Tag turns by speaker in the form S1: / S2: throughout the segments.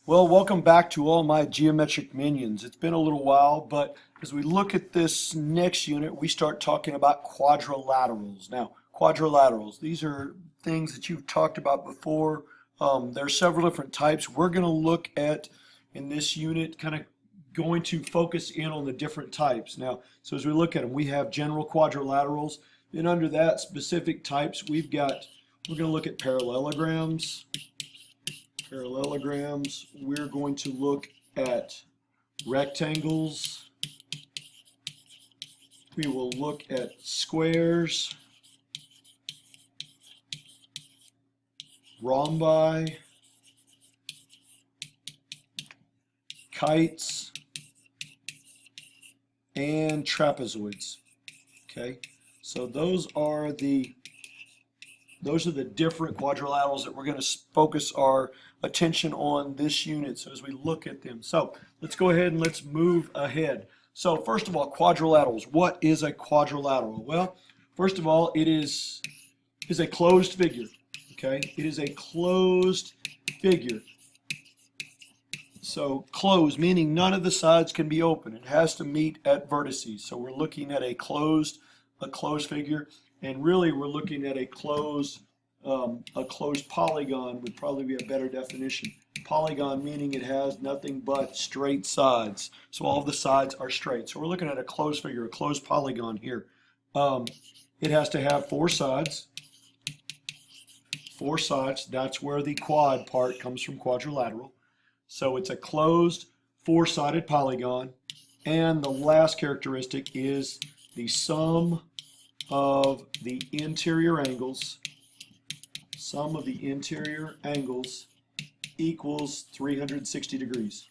S1: Well, welcome back to all my geometric minions. It's been a little while, but as we look at this next unit, we start talking about quadrilaterals. Now, quadrilaterals, these are things that you've talked about before. There are several different types. We're going to look at, in this unit, kind of going to focus in on the different types. Now, so as we look at them, we have general quadrilaterals. Then under that, specific types, we're going to look at parallelograms. We're going to look at rectangles. We will look at squares, rhombi, kites, and trapezoids. Okay, so those are the different quadrilaterals that we're going to focus our attention on this unit. So as we look at them, so let's go ahead and let's move ahead. So first of all, quadrilaterals. What is a quadrilateral? Well, first of all, it is a closed figure. Okay, it is a closed figure. So closed, meaning none of the sides can be open. It has to meet at vertices. So we're looking at a closed figure, and really we're looking at a closed polygon would probably be a better definition. Polygon meaning it has nothing but straight sides. So all of the sides are straight. So we're looking at a closed figure, a closed polygon here. It has to have four sides. Four sides, that's where the quad part comes from, quadrilateral. So it's a closed four-sided polygon. And the last characteristic is the sum of the interior angles. Sum of the interior angles equals 360 degrees.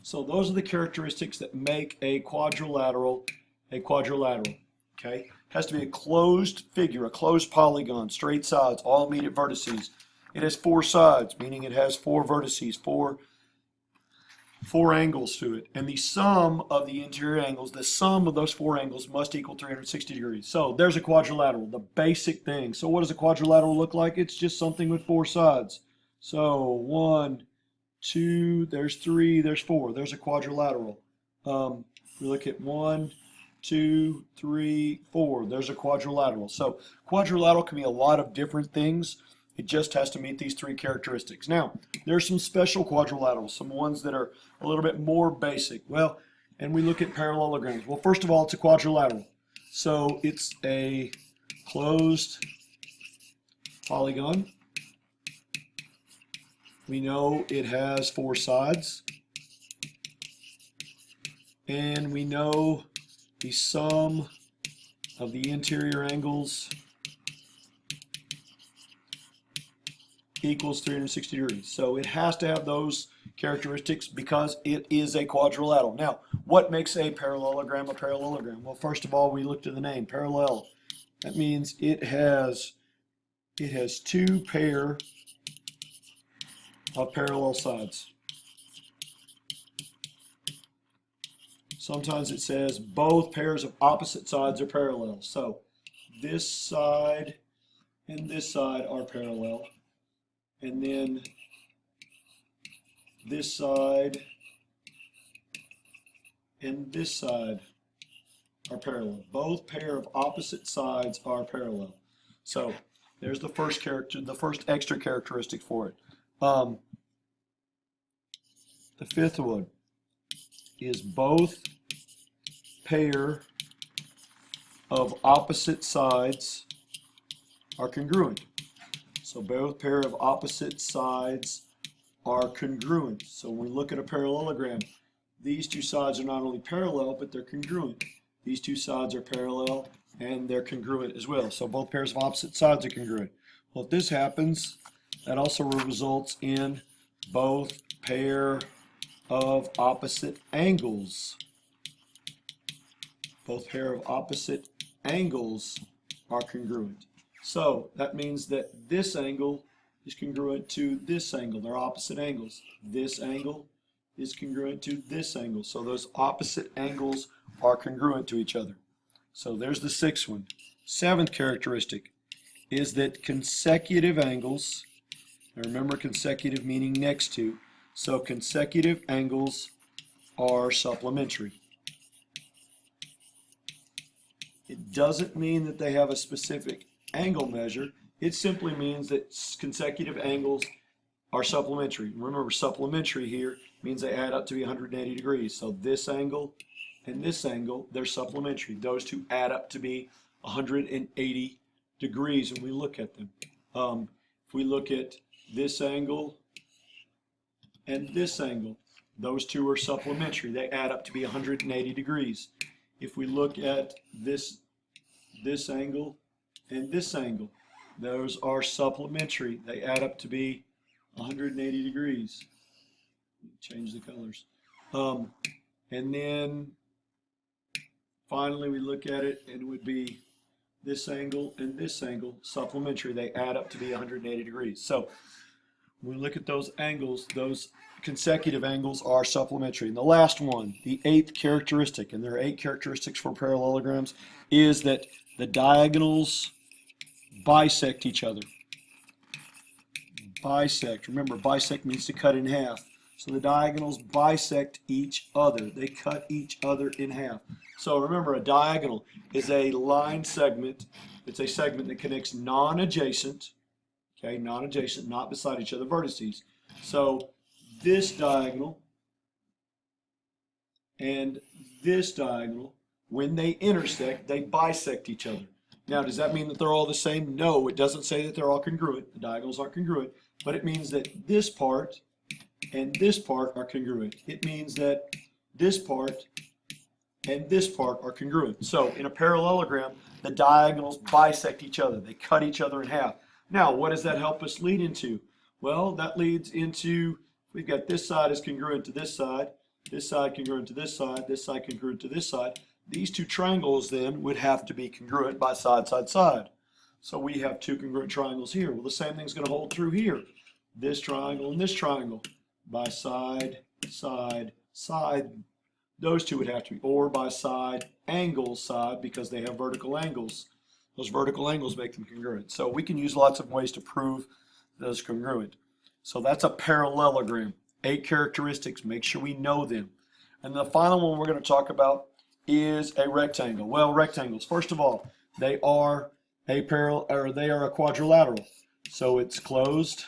S1: So those are the characteristics that make a quadrilateral a quadrilateral. Okay, has to be a closed figure, a closed polygon, straight sides, all meet at vertices. It has four sides, meaning it has four vertices, four angles to it, and the sum of the interior angles, the sum of those four angles must equal 360 degrees. So there's a quadrilateral, the basic thing. So what does a quadrilateral look like? It's just something with four sides. So one, two, there's three, there's four. There's a quadrilateral. We look at one, two, three, four. There's a quadrilateral. So quadrilateral can be a lot of different things. It just has to meet these three characteristics. Now, there's some special quadrilaterals, some ones that are a little bit more basic. Well, and we look at parallelograms. Well, first of all, it's a quadrilateral. So it's a closed polygon. We know it has four sides. And we know the sum of the interior angles equals 360 degrees. So it has to have those characteristics because it is a quadrilateral. Now, what makes a parallelogram a parallelogram? Well, first of all, we looked at the name, parallel. That means it has two pair of parallel sides. Sometimes it says both pairs of opposite sides are parallel. So this side and this side are parallel. And then this side and this side are parallel. Both pair of opposite sides are parallel. So there's the first character, the first extra characteristic for it. The fifth one is both pair of opposite sides are congruent. So both pair of opposite sides are congruent. So when we look at a parallelogram, these two sides are not only parallel, but they're congruent. These two sides are parallel and they're congruent as well. So both pairs of opposite sides are congruent. Well, if this happens, that also results in both pair of opposite angles. Both pair of opposite angles are congruent. So that means that this angle is congruent to this angle. They're opposite angles. This angle is congruent to this angle. So those opposite angles are congruent to each other. So there's the sixth one. Seventh characteristic is that consecutive angles, now remember consecutive meaning next to, So consecutive angles are supplementary. It doesn't mean that they have a specific angle measure. It simply means that consecutive angles are supplementary. Remember, supplementary here means they add up to be 180 degrees. So this angle and this angle, they're supplementary. Those two add up to be 180 degrees when we look at them. If we look at this angle and this angle, those two are supplementary. They add up to be 180 degrees. If we look at this angle and this angle, those are supplementary. They add up to be 180 degrees. Change the colors. And then finally we look at it and it would be this angle and this angle supplementary. They add up to be 180 degrees. So when we look at those angles, those consecutive angles are supplementary. And the last one, the eighth characteristic, and there are 8 characteristics for parallelograms, is that the diagonals bisect each other. Bisect. Remember, bisect means to cut in half. So the diagonals bisect each other. They cut each other in half. So remember, a diagonal is a line segment. It's a segment that connects non-adjacent, okay, non-adjacent, not beside each other vertices. So this diagonal and this diagonal, when they intersect, they bisect each other. Now, does that mean that they're all the same? No, it doesn't say that they're all congruent. The diagonals aren't congruent, but it means that this part and this part are congruent. It means that this part and this part are congruent. So in a parallelogram, the diagonals bisect each other. They cut each other in half. Now, what does that help us lead into? Well, that leads into, we've got this side is congruent to this side congruent to this side congruent to this side. These two triangles then would have to be congruent by side, side, side. So we have 2 congruent triangles here. Well, the same thing's going to hold true here. This triangle and this triangle by side, side, side. Those two would have to be, or by side, angle, side, because they have vertical angles. Those vertical angles make them congruent. So we can use lots of ways to prove those congruent. So that's a parallelogram. 8 characteristics. Make sure we know them. And the final one we're going to talk about is a rectangle. Well, rectangles, first of all, they are a quadrilateral. So it's closed,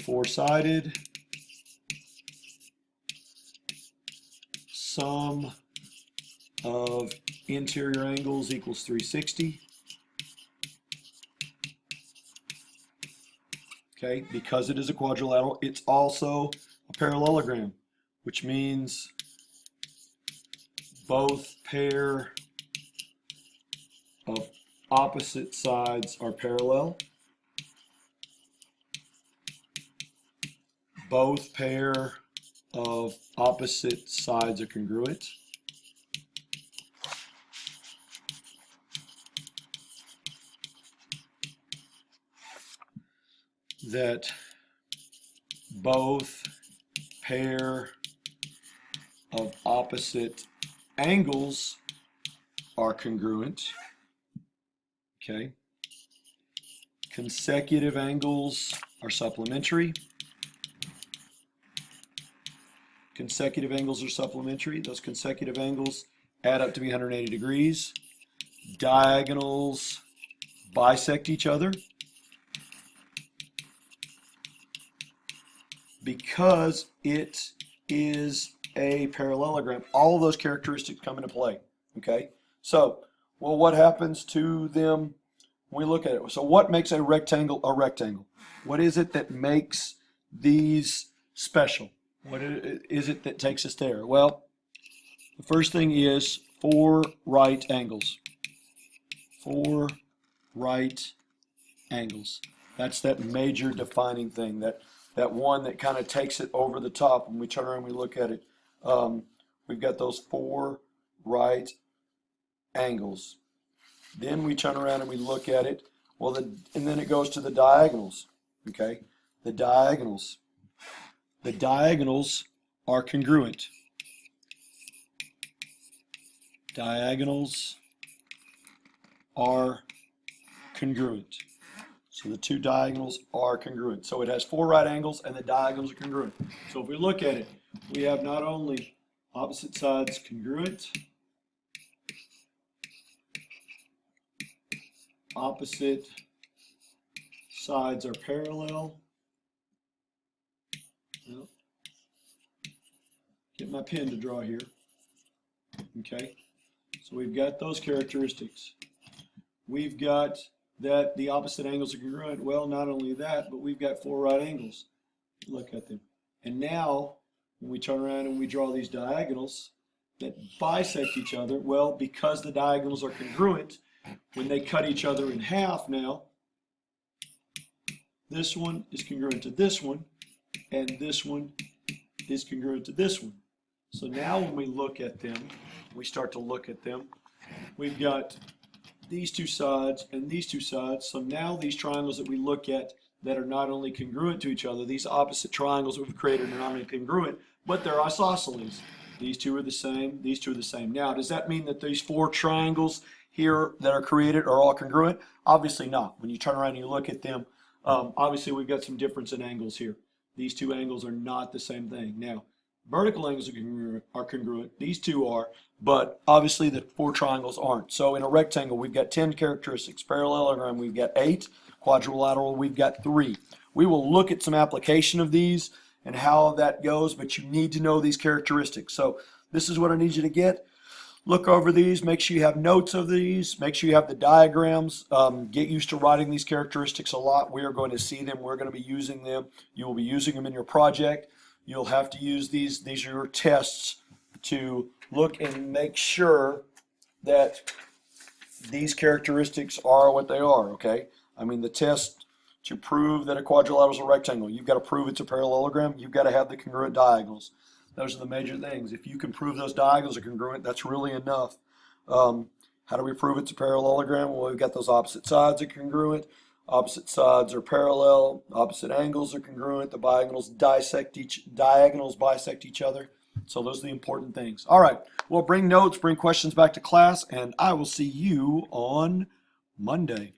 S1: 4-sided, sum of interior angles equals 360. Okay, because it is a quadrilateral, it's also a parallelogram, which means both pair of opposite sides are parallel. Both pair of opposite sides are congruent. That both pair of opposite angles are congruent. Okay. Consecutive angles are supplementary. Consecutive angles are supplementary. Those consecutive angles add up to be 180 degrees. Diagonals bisect each other. Because it is a parallelogram, all of those characteristics come into play. Okay, so, well, what happens to them when we look at it? So what makes a rectangle a rectangle? What is it that makes these special? What is it that takes us there? Well, the first thing is 4 right angles. 4 right angles. That's that major defining thing, that one that kind of takes it over the top. When we turn around and we look at it, we've got those 4 right angles. Then we turn around and we look at it, well, and then it goes to the diagonals. Okay, the diagonals. The diagonals are congruent. Diagonals are congruent. So the two diagonals are congruent. So it has four right angles and the diagonals are congruent. So if we look at it, we have not only opposite sides congruent, opposite sides are parallel. Well, get my pen to draw here. Okay, so we've got those characteristics. We've got that the opposite angles are congruent. Well, not only that, but we've got four right angles. Look at them. And now, when we turn around and we draw these diagonals that bisect each other, well, because the diagonals are congruent, when they cut each other in half now, this one is congruent to this one, and this one is congruent to this one. So now when we look at them, we start to look at them, we've got these two sides and these two sides. So now these triangles that we look at that are not only congruent to each other, these opposite triangles that we've created are not only congruent, but they're isosceles. These two are the same, these two are the same. Now, does that mean that these four triangles here that are created are all congruent? Obviously not. When you turn around and you look at them, obviously we've got some difference in angles here. These two angles are not the same thing. Now, vertical angles are congruent. These two are, but obviously the four triangles aren't. So in a rectangle, we've got 10 characteristics. Parallelogram, we've got 8. Quadrilateral, we've got 3. We will look at some application of these and how that goes, but you need to know these characteristics. So this is what I need you to get. Look over these, make sure you have notes of these, make sure you have the diagrams, get used to writing these characteristics a lot. We are going to see them, we're going to be using them. You will be using them in your project. You'll have to use these are your tests to look and make sure that these characteristics are what they are, okay? I mean, the test to prove that a quadrilateral is a rectangle, you've got to prove it's a parallelogram, you've got to have the congruent diagonals. Those are the major things. If you can prove those diagonals are congruent, that's really enough. How do we prove it's a parallelogram? Well, we've got those opposite sides are congruent. Opposite sides are parallel. Opposite angles are congruent. The diagonals bisect each other. So those are the important things. All right. Well, bring notes, bring questions back to class, and I will see you on Monday.